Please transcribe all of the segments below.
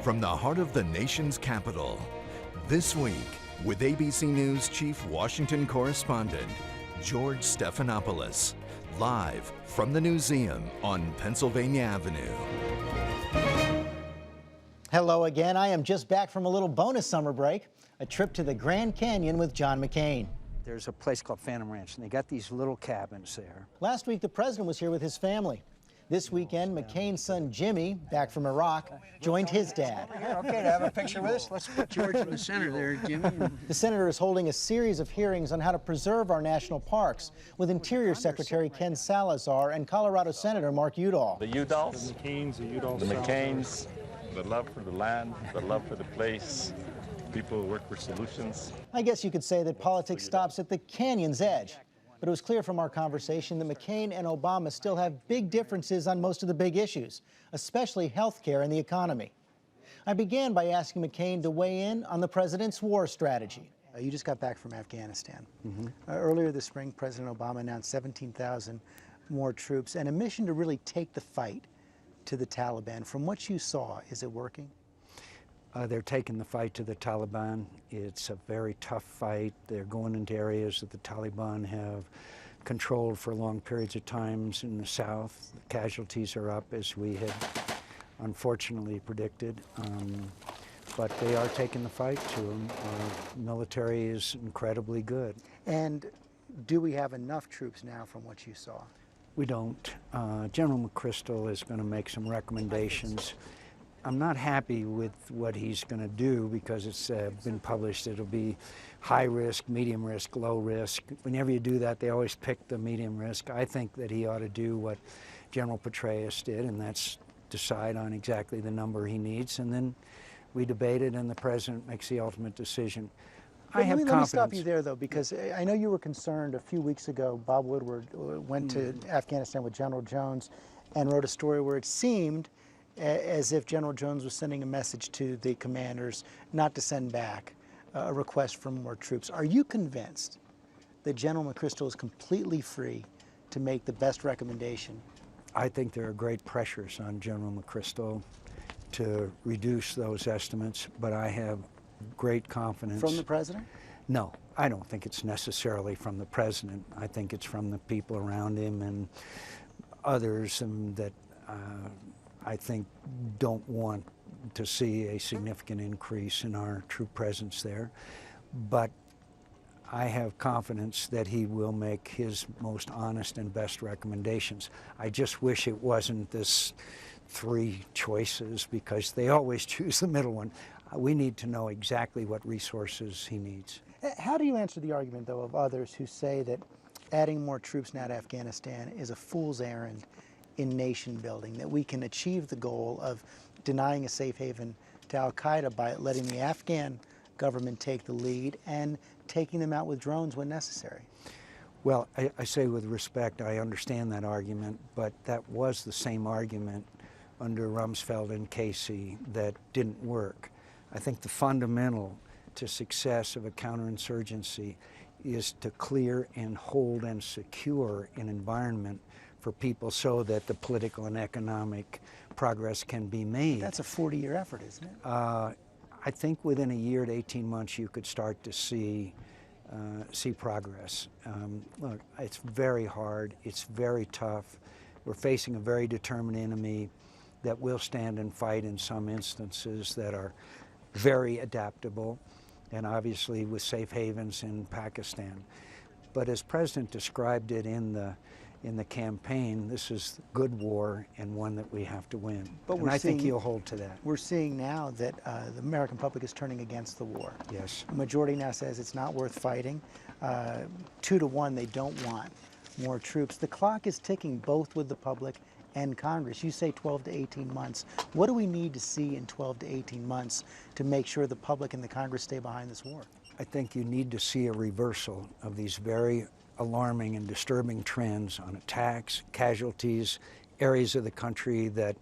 from the heart of the nation's capital. This week, with ABC News Chief Washington Correspondent George Stephanopoulos, live from the Newseum on Pennsylvania Avenue. Hello again. I am just back from a little bonus summer break, a trip to the Grand Canyon with John McCain. There's a place called Phantom Ranch, and they got these little cabins there. Last week, the president was here with his family. This weekend, McCain's son Jimmy, back from Iraq, joined his dad. Okay, to have a picture with us, let's put George in the center there, Jimmy. The senator is holding a series of hearings on how to preserve our national parks with Interior Secretary Ken Salazar and Colorado Senator Mark Udall. The Udalls, the McCains, the Udalls, the McCains, the love for the land, the love for the place, people who work for solutions. I guess you could say that politics stops at the canyon's edge. But it was clear from our conversation that McCain and Obama still have big differences on most of the big issues, especially health care and the economy. I began by asking McCain to weigh in on the president's war strategy. You just got back from Afghanistan. Earlier this spring, President Obama announced 17,000 more troops and a mission to really take the fight to the Taliban. From what you saw, is it working? They're taking the fight to the Taliban. It's a very tough fight. They're going into areas that the Taliban have controlled for long periods of times in the south. The casualties are up, as we had unfortunately predicted. But they are taking the fight to them. Our military is incredibly good. And do we have enough troops now from what you saw? We don't. General McChrystal is going to make some recommendations. I'm not happy with what he's going to do because it's been published. It'll be high risk, medium risk, low risk. Whenever you do that, they always pick the medium risk. I think that he ought to do what General Petraeus did, and that's decide on exactly the number he needs, and then we debate it, and the president makes the ultimate decision. Let me stop you there, though, because I know you were concerned a few weeks ago. Bob Woodward went to Afghanistan with General Jones and wrote a story where it seemed as if General Jones was sending a message to the commanders not to send back a request for more troops. Are you convinced that General McChrystal is completely free to make the best recommendation? I think there are great pressures on General McChrystal to reduce those estimates, but I have great confidence. From the president? No, I don't think it's necessarily from the president. I think it's from the people around him and others that I think don't want to see a significant increase in our troop presence there. But I have confidence that he will make his most honest and best recommendations. I just wish it wasn't this three choices, because they always choose the middle one. We need to know exactly what resources he needs. How do you answer the argument, though, of others who say that adding more troops now to Afghanistan is a fool's errand in nation building, that we can achieve the goal of denying a safe haven to al-Qaeda by letting the Afghan government take the lead and taking them out with drones when necessary? Well, I say with respect, I understand that argument, but that was the same argument under Rumsfeld and Casey that didn't work. I think the fundamental to success of a counterinsurgency is to clear and hold and secure an environment for people so that the political and economic progress can be made. That's a 40-year effort, isn't it? I think within a year to 18 months you could start to see progress. Look, it's very hard, it's very tough. We're facing a very determined enemy that will stand and fight in some instances, that are very adaptable, and obviously with safe havens in Pakistan. But as President described it in the campaign, this is good war and one that we have to win. And I think he'll hold to that. We're seeing now that the American public is turning against the war. Yes. The majority now says it's not worth fighting. 2-1, they don't want more troops. The clock is ticking both with the public and Congress. You say 12 to 18 months. What do we need to see in 12 to 18 months to make sure the public and the Congress stay behind this war? I think you need to see a reversal of these very alarming and disturbing trends on attacks, casualties, areas of the country that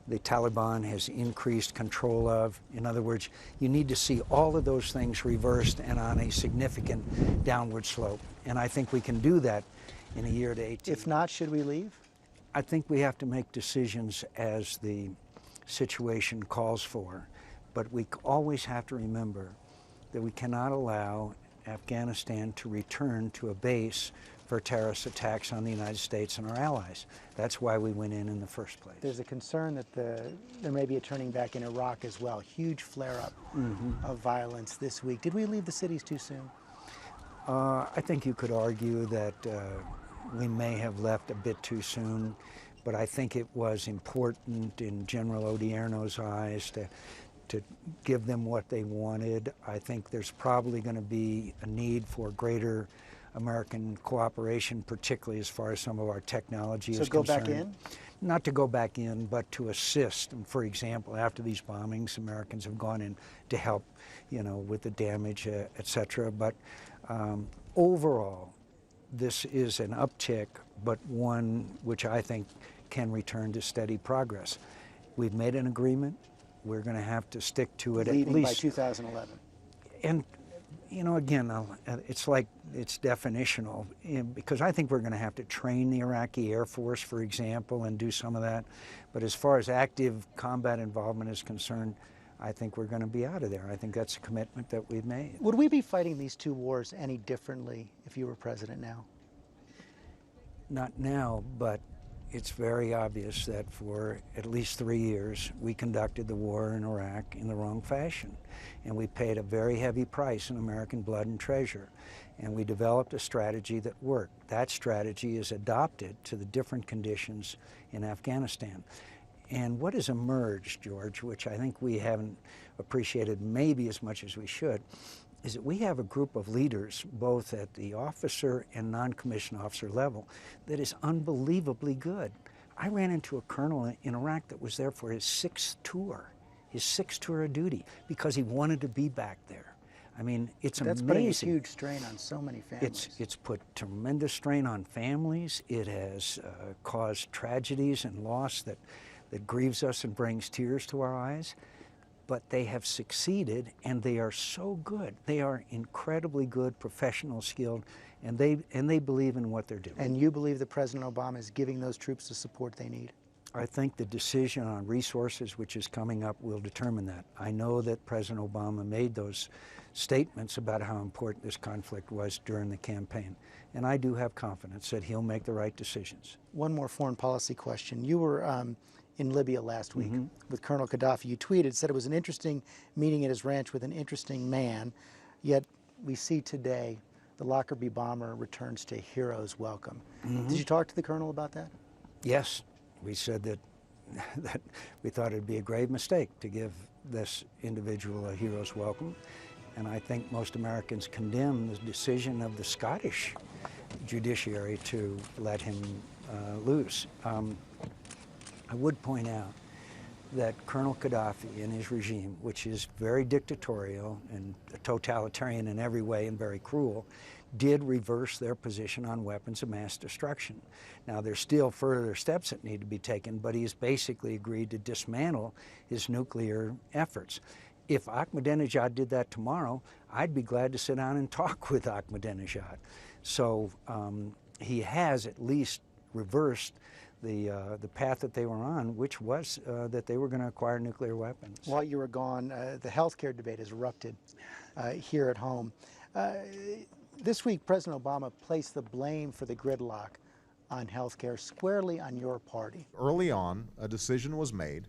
the Taliban has increased control of. In other words, you need to see all of those things reversed and on a significant downward slope. And I think we can do that in a year to 18. If not, should we leave? I think we have to make decisions as the situation calls for. But we always have to remember that we cannot allow Afghanistan to return to a base for terrorist attacks on the United States and our allies. That's why we went in the first place. There's a concern that there may be a turning back in Iraq as well. Huge flare-up of violence this week. Did we leave the cities too soon? I think you could argue that we may have left a bit too soon, but I think it was important in General Odierno's eyes to give them what they wanted. I think there's probably going to be a need for greater American cooperation, particularly as far as some of our technology is concerned. So go back in? Not to go back in, but to assist. And for example, after these bombings, Americans have gone in to help, with the damage, et cetera. But overall, this is an uptick, but one which I think can return to steady progress. We've made an agreement. We're going to have to stick to it Leaving at least by 2011. And again, it's like it's definitional, because I think we're going to have to train the Iraqi Air Force, for example, and do some of that. But as far as active combat involvement is concerned, I think we're going to be out of there. I think that's a commitment that we've made. Would we be fighting these two wars any differently if you were president now? Not now, but it's very obvious that for at least 3 years, we conducted the war in Iraq in the wrong fashion. And we paid a very heavy price in American blood and treasure. And we developed a strategy that worked. That strategy is adopted to the different conditions in Afghanistan. And what has emerged, George, which I think we haven't appreciated maybe as much as we should, is that we have a group of leaders, both at the officer and non-commissioned officer level, that is unbelievably good. I ran into a colonel in Iraq that was there for his sixth tour of duty, because he wanted to be back there. I mean, it's amazing. That's putting a huge strain on so many families. It's put tremendous strain on families. It has caused tragedies and loss that grieves us and brings tears to our eyes. But they have succeeded, and they are so good. They are incredibly good, professional, skilled, and they believe in what they're doing. And you believe that President Obama is giving those troops the support they need? I think the decision on resources, which is coming up, will determine that. I know that President Obama made those statements about how important this conflict was during the campaign, and I do have confidence that he'll make the right decisions. One more foreign policy question. You were in Libya last week with Colonel Gaddafi. You tweeted, said it was an interesting meeting at his ranch with an interesting man, yet we see today the Lockerbie bomber returns to hero's welcome. Did you talk to the colonel about that? Yes, we said that we thought it'd be a grave mistake to give this individual a hero's welcome, and I think most Americans condemn the decision of the Scottish judiciary to let him loose. I would point out that Colonel Gaddafi and his regime, which is very dictatorial and totalitarian in every way and very cruel, did reverse their position on weapons of mass destruction. Now, there's still further steps that need to be taken, but he's basically agreed to dismantle his nuclear efforts. If Ahmadinejad did that tomorrow, I'd be glad to sit down and talk with Ahmadinejad. So he has at least reversed the path that they were on, which was that they were going to acquire nuclear weapons. While you were gone, the healthcare debate has erupted here at home. This week, President Obama placed the blame for the gridlock on healthcare squarely on your party. Early on, a decision was made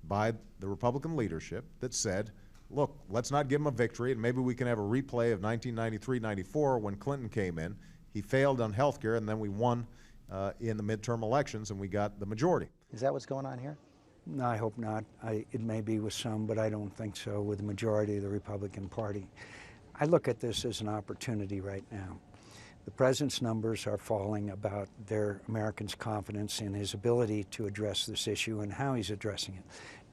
by the Republican leadership that said, look, let's not give him a victory, and maybe we can have a replay of 1993-94 when Clinton came in. He failed on healthcare, and then we won in the midterm elections, and we got the majority. Is that what's going on here? No, I hope not. It may be with some, but I don't think so with the majority of the Republican Party. I look at this as an opportunity right now. The president's numbers are falling about their Americans' confidence in his ability to address this issue and how he's addressing it.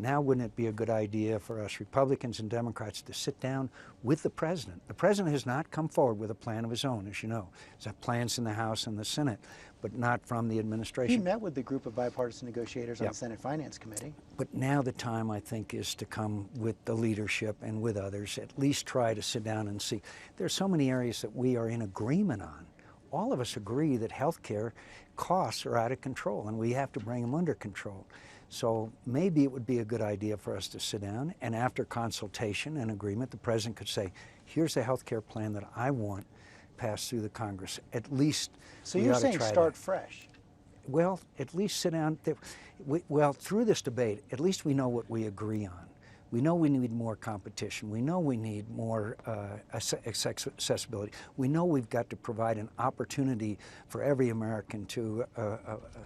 Now, wouldn't it be a good idea for us Republicans and Democrats to sit down with the president? The president has not come forward with a plan of his own, as you know. There's plans in the House and the Senate, but not from the administration. He met with the group of bipartisan negotiators on the Senate Finance Committee. But now the time, I think, is to come with the leadership and with others, at least try to sit down and see. There are so many areas that we are in agreement on. All of us agree that health care costs are out of control and we have to bring them under control. So maybe it would be a good idea for us to sit down, and after consultation and agreement, the president could say, here's a health care plan that I want passed through the Congress. At least So we you're ought to saying try start that. fresh? Well, at least sit down. Well, through this debate, at least we know what we agree on. We know we need more competition. We know we need more accessibility. We know we've got to provide an opportunity for every American to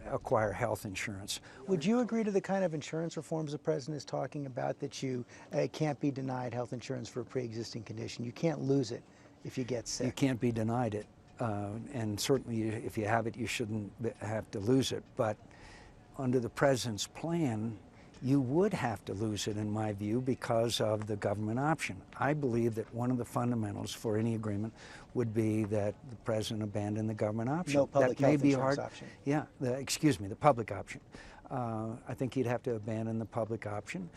acquire health insurance. Would you agree to the kind of insurance reforms the president is talking about, that you can't be denied health insurance for a pre-existing condition? You can't lose it if you get sick. You can't be denied it. And certainly if you have it, you shouldn't have to lose it. But under the president's plan, you would have to lose it, in my view, because of the government option. I believe that one of the fundamentals for any agreement would be that the president abandon the government option. No public that may health be insurance hard. option. Yeah, the public option. I think he'd have to abandon the public option,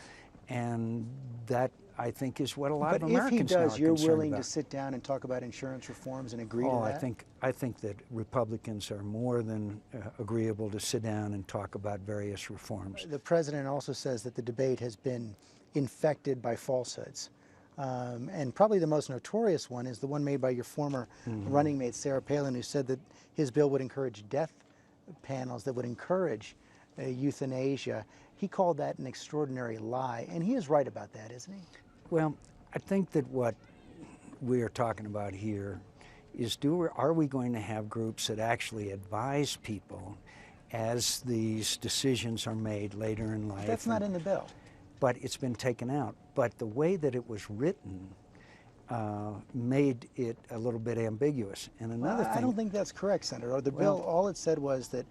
and that, I think, is what a lot of Americans now are But if he does, you're willing about. to sit down and talk about insurance reforms and agree to that? I think that Republicans are more than agreeable to sit down and talk about various reforms. The president also says that the debate has been infected by falsehoods. And probably the most notorious one is the one made by your former running mate, Sarah Palin, who said that his bill would encourage death panels, that would encourage euthanasia. He called that an extraordinary lie, and he is right about that, isn't he? Well, I think that what we are talking about here is, are we going to have groups that actually advise people as these decisions are made later in life? That's not in the bill. But it's been taken out. But the way that it was written made it a little bit ambiguous. And another thing, I don't think that's correct, Senator. The bill, all it said was that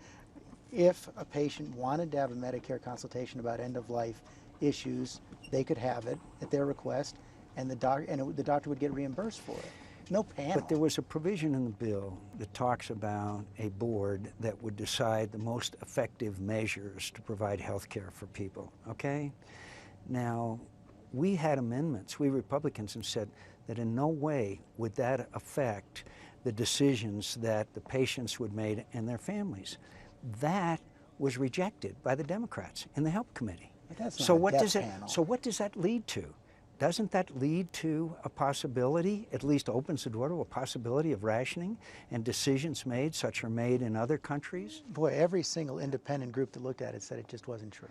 if a patient wanted to have a Medicare consultation about end-of-life issues, they could have it at their request, and the doctor would get reimbursed for it. No panel. But there was a provision in the bill that talks about a board that would decide the most effective measures to provide health care for people, okay? Now, we had amendments, we Republicans, and said that in no way would that affect the decisions that the patients would make and their families. That was rejected by the Democrats in the Health Committee. But that's not So a what death does it? panel. So what does that lead to? Doesn't that lead to a possibility, at least opens the door to a possibility of rationing and decisions made, such are made in other countries? Boy, every single independent group that looked at it said it just wasn't true.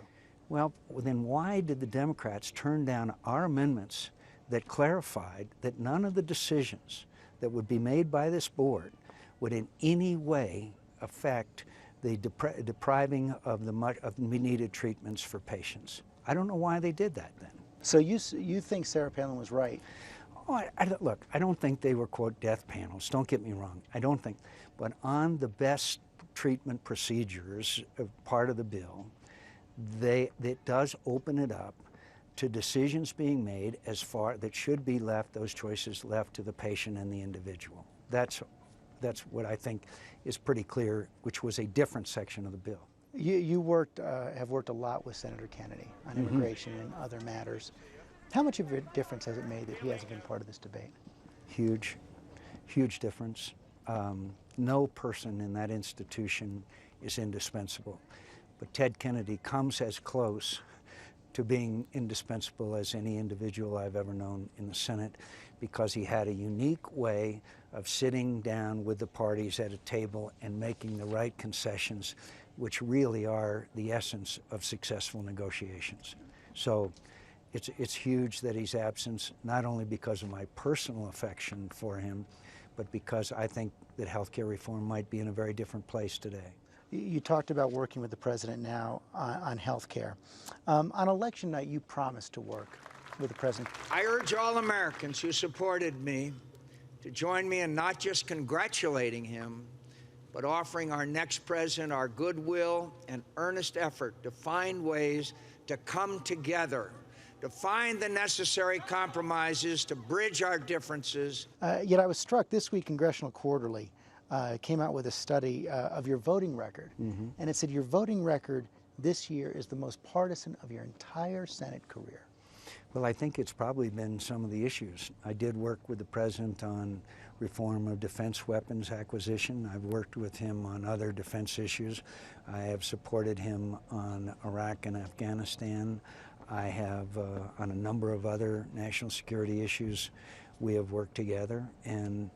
Well, then why did the Democrats turn down our amendments that clarified that none of the decisions that would be made by this board would in any way affect the depriving of the needed treatments for patients? I don't know why they did that then. So you think Sarah Palin was right? Oh, look, I don't think they were, quote, death panels. Don't get me wrong. I don't think. But on the best treatment procedures part of the bill, it does open it up to decisions being made that should be left, those choices left to the patient and the individual. That's what I think is pretty clear, which was a different section of the bill. You have worked a lot with Senator Kennedy on immigration and other matters. How much of a difference has it made that he hasn't been part of this debate? Huge, huge difference. No person in that institution is indispensable. But Ted Kennedy comes as close to being indispensable as any individual I've ever known in the Senate, because he had a unique way of sitting down with the parties at a table and making the right concessions, which really are the essence of successful negotiations. So it's huge that he's absent, not only because of my personal affection for him, but because I think that healthcare reform might be in a very different place today. You talked about working with the president now on health care. On election night, you promised to work with the president. I urge all Americans who supported me to join me in not just congratulating him, but offering our next president our goodwill and earnest effort to find ways to come together, to find the necessary compromises, to bridge our differences. Yet I was struck this week, Congressional Quarterly came out with a study of your voting record. And it said your voting record this year is the most partisan of your entire Senate career. Well, I think it's probably been some of the issues. I did work with the president on reform of defense weapons acquisition. I've worked with him on other defense issues. I have supported him on Iraq and Afghanistan. I have on a number of other national security issues we have worked together, and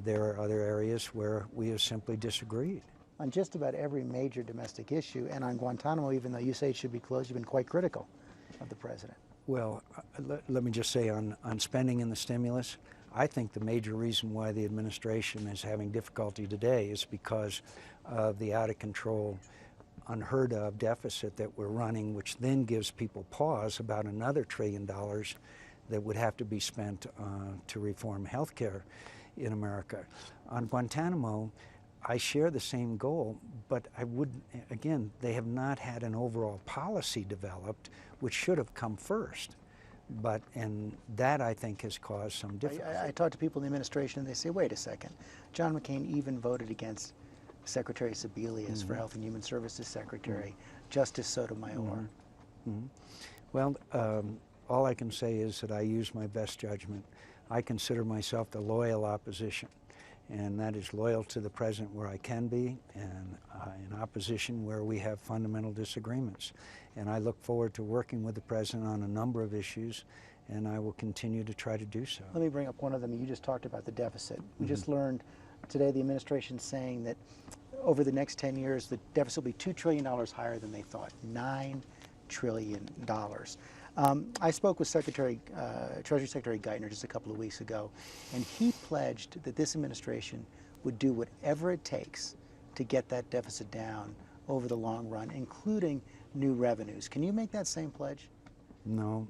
there are other areas where we have simply disagreed. On just about every major domestic issue, and on Guantanamo, even though you say it should be closed, you've been quite critical of the president. Well, let me just say on spending and the stimulus, I think the major reason why the administration is having difficulty today is because of the out of control, unheard of deficit that we're running, which then gives people pause about another $1 trillion that would have to be spent to reform health care in America. On Guantanamo, I share the same goal, but I would, again, they have not had an overall policy developed, which should have come first. And that, I think, has caused some difficulty. I talk to people in the administration, and they say, wait a second. John McCain even voted against Secretary Sebelius for Health and Human Services Secretary, Justice Sotomayor. Well, all I can say is that I use my best judgment. I consider myself the loyal opposition, and that is loyal to the president where I can be, and in opposition where we have fundamental disagreements. And I look forward to working with the president on a number of issues, and I will continue to try to do so. Let me bring up one of them. You just talked about the deficit. We just learned today the administration saying that over the next 10 years, the deficit will be $2 trillion higher than they thought, $9 trillion. I spoke with Treasury Secretary Geithner just a couple of weeks ago, and he pledged that this administration would do whatever it takes to get that deficit down over the long run, including new revenues. Can you make that same pledge? No.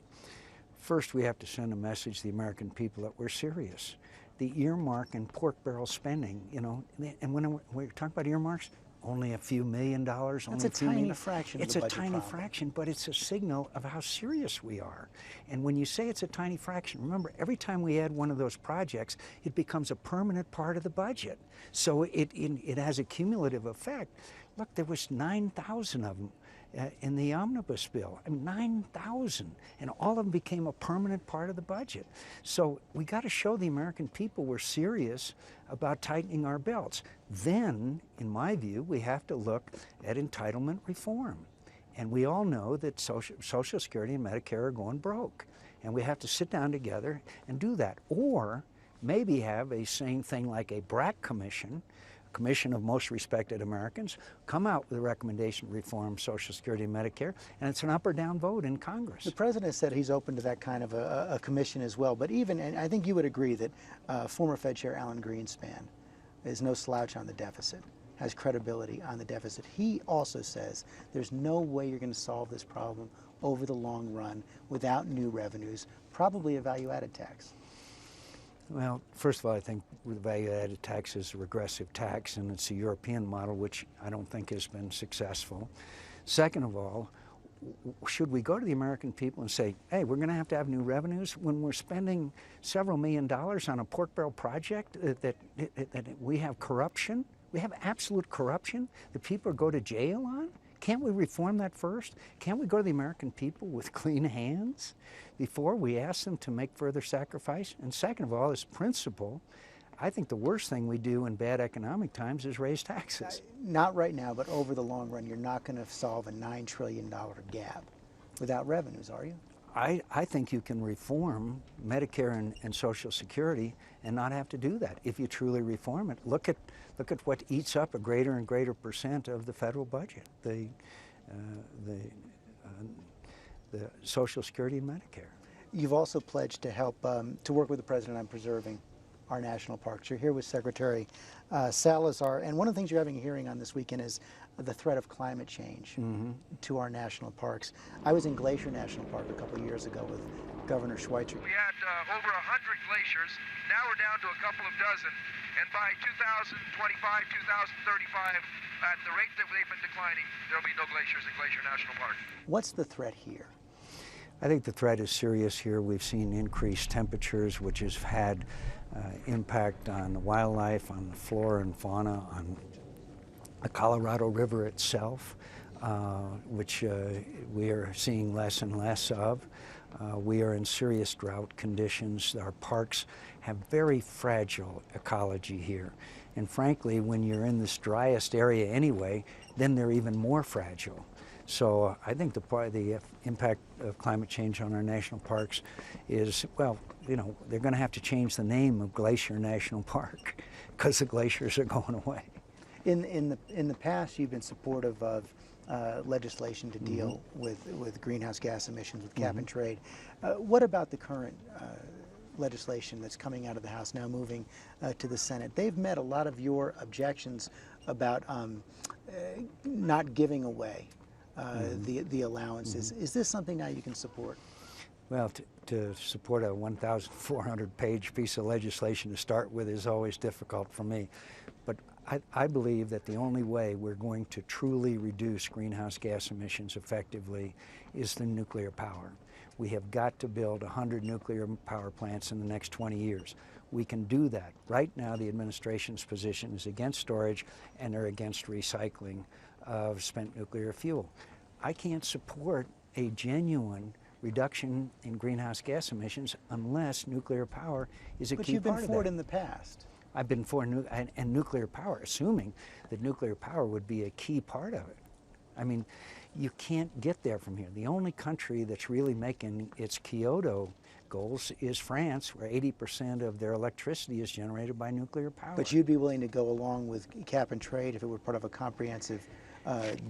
First, we have to send a message to the American people that we're serious. The earmark and pork barrel spending, you know, and when we're talking about earmarks, only a few $1 million, That's a tiny fraction of the budget It's a tiny problem. fraction, but it's a signal of how serious we are. And when you say it's a tiny fraction, remember, every time we add one of those projects, it becomes a permanent part of the budget. So it has a cumulative effect. Look, there was 9,000 of them in the omnibus bill. I mean, 9,000, and all of them became a permanent part of the budget. So we got to show the American people we're serious about tightening our belts. Then, in my view, we have to look at entitlement reform. And we all know that Social Security and Medicare are going broke. And we have to sit down together and do that. Or maybe have a same thing like a BRAC commission, Commission of Most Respected Americans, come out with a recommendation to reform Social Security and Medicare, and it's an up or down vote in Congress. The president said he's open to that kind of a commission as well, but even, and I think you would agree that former Fed Chair Alan Greenspan is no slouch on the deficit, has credibility on the deficit. He also says there's no way you're going to solve this problem over the long run without new revenues, probably a value-added tax. Well, first of all, I think the value-added tax is a regressive tax, and it's a European model, which I don't think has been successful. Second of all, should we go to the American people and say, hey, we're going to have new revenues when we're spending several $1 million on a pork barrel project that we have corruption? We have absolute corruption that people go to jail on? Can't we reform that first? Can't we go to the American people with clean hands before we ask them to make further sacrifice? And second of all, as principle, I think the worst thing we do in bad economic times is raise taxes. Not right now, but over the long run, you're not going to solve a $9 trillion gap without revenues, are you? I think you can reform Medicare and Social Security and not have to do that if you truly reform it. Look at what eats up a greater and greater percent of the federal budget, the Social Security and Medicare. You've also pledged to help, to work with the president on preserving our national parks. You're here with Secretary Salazar, and one of the things you're having a hearing on this weekend is the threat of climate change to our national parks. I was in Glacier National Park a couple of years ago with Governor Schweitzer. We had over 100 glaciers. Now we're down to a couple of dozen. And by 2025, 2035, at the rate that they've been declining, there'll be no glaciers in Glacier National Park. What's the threat here? I think the threat is serious here. We've seen increased temperatures, which has had impact on the wildlife, on the flora and fauna, on the Colorado River itself, which we are seeing less and less of. We are in serious drought conditions. Our parks have very fragile ecology here. And frankly, when you're in this driest area anyway, then they're even more fragile. So I think the impact of climate change on our national parks is, well, you know, they're going to have to change the name of Glacier National Park because the glaciers are going away. In the past, you've been supportive of legislation to deal with greenhouse gas emissions, with cap and trade. What about the current legislation that's coming out of the House, now moving to the Senate? They've met a lot of your objections about not giving away the allowances. Is this something now you can support? Well, to support a 1,400-page piece of legislation to start with is always difficult for me. But I believe that the only way we're going to truly reduce greenhouse gas emissions effectively is through nuclear power. We have got to build 100 nuclear power plants in the next 20 years. We can do that. Right now, the administration's position is against storage and they're against recycling of spent nuclear fuel. I can't support a genuine reduction in greenhouse gas emissions unless nuclear power is a key part of that. But you've been for it in the past. I've been for and nuclear power, assuming that nuclear power would be a key part of it. I mean, you can't get there from here. The only country that's really making its Kyoto goals is France, where 80% of their electricity is generated by nuclear power. But you'd be willing to go along with cap and trade if it were part of a comprehensive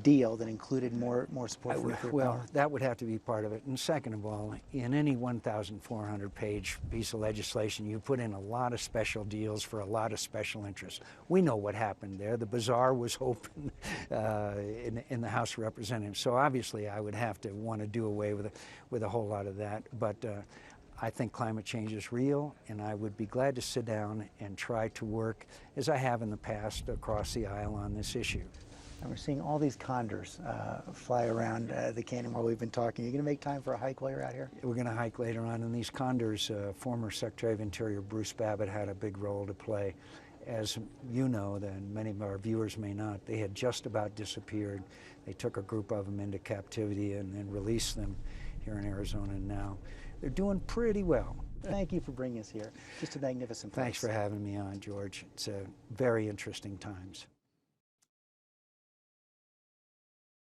deal that included more support for nuclear well, power? that would have to be part of it. And second of all, in any 1,400-page piece of legislation, you put in a lot of special deals for a lot of special interests. We know what happened there. The bazaar was open in the House of Representatives. So obviously, I would have to want to do away with a whole lot of that. But I think climate change is real, and I would be glad to sit down and try to work, as I have in the past, across the aisle on this issue. And we're seeing all these condors fly around the canyon while we've been talking. Are you going to make time for a hike while you're out here? We're going to hike later on, and these condors, former Secretary of Interior Bruce Babbitt had a big role to play. As you know, and many of our viewers may not, they had just about disappeared. They took a group of them into captivity and then released them here in Arizona, and now they're doing pretty well. Thank you for bringing us here. Just a magnificent place. Thanks for having me on, George. It's very interesting times.